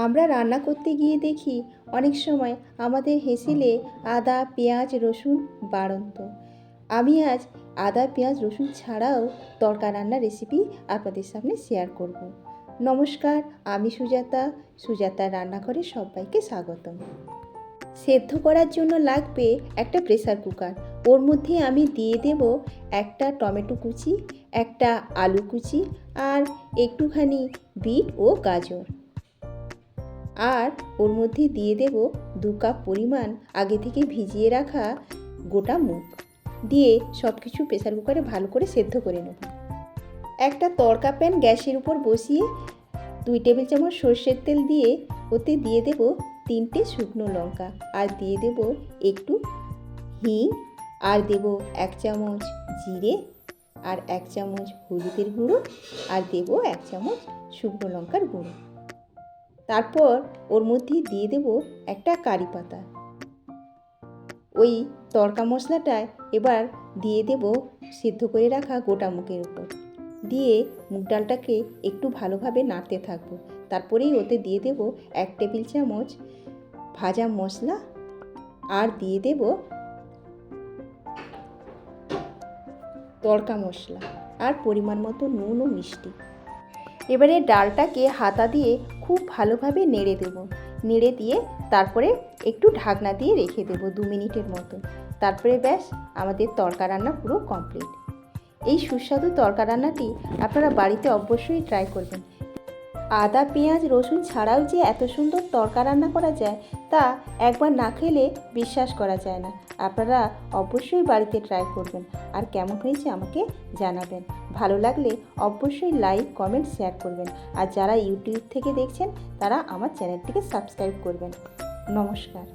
আমরা রান্না করতে গিয়ে দেখি অনেক সময় আমাদের হেসেলে আদা পেঁয়াজ রসুন বাড়ন্ত। আমি আজ আদা পেঁয়াজ রসুন ছাড়াও তড়কা রান্নার রেসিপি আপনাদের সামনে শেয়ার করব। নমস্কার, আমি সুজাতার রান্নাঘরে সবাইকে স্বাগতম। সেদ্ধ করার জন্য লাগবে একটা প্রেসার কুকার। ওর মধ্যে আমি দিয়ে দেব একটা টমেটো কুচি, একটা আলু কুচি আর একটুখানি বিট ও গাজর। আর ওর মধ্যে দিয়ে দেব 2 কাপ পরিমাণ আগে থেকে ভিজিয়ে রাখা গোটা মুগ। দিয়ে সব কিছু প্রেসার কুকারে ভালো করে সেদ্ধ করে নেব। একটা তড়কা প্যান গ্যাসের উপর বসিয়ে 2 টেবিল চামচ সর্ষের তেল দিয়ে ওতে দিয়ে দেব 3টে শুকনো লঙ্কা, আর দিয়ে দেব একটু হিং, আর দেব 1 চামচ জিরে, আর 1 চামচ হলুদের গুঁড়ো, আর দেব 1 চামচ শুকনো লঙ্কার গুঁড়ো। তারপর ওর মধ্যে দিয়ে দেব একটা কারি পাতা। ওই তড়কা মশলাটায় এবার দিয়ে দেব সেদ্ধ করে রাখা গোটা মুগের উপর। দিয়ে মুগ ডালটাকে একটু ভালোভাবে নাড়তে থাকবো। তারপরেই ওতে দিয়ে দেব 1 টেবিল চামচ ভাজা মশলা, আর দিয়ে দেব তড়কা মশলা, আর পরিমাণ মতো নুন ও মিষ্টি। এবারে ডালটাকে হাতা দিয়ে খুব ভালোভাবে নেড়ে দেব। নেড়ে দিয়ে তারপরে একটু ঢাকনা দিয়ে রেখে দেব 2 মিনিটের মতো। তারপরে ব্যাস, আমাদের তড়কা রান্না পুরো কমপ্লিট। এই সুস্বাদু তড়কা রান্নাটি আপনারা বাড়িতে অবশ্যই ট্রাই করবেন। আদা পেঁয়াজ রসুন ছাড়াও যে এত সুন্দর তড়কা রান্না করা যায় তা একবার না খেলে বিশ্বাস করা যায় না। আপনারা অবশ্যই বাড়িতে ট্রাই করবেন, আর কেমন হয়েছে আমাকে জানাবেন। ভালো লাগলে অবশ্যই লাইক কমেন্ট শেয়ার করবেন, আর যারা ইউটিউব থেকে দেখছেন তারা আমার চ্যানেলটিকে সাবস্ক্রাইব করবেন। নমস্কার।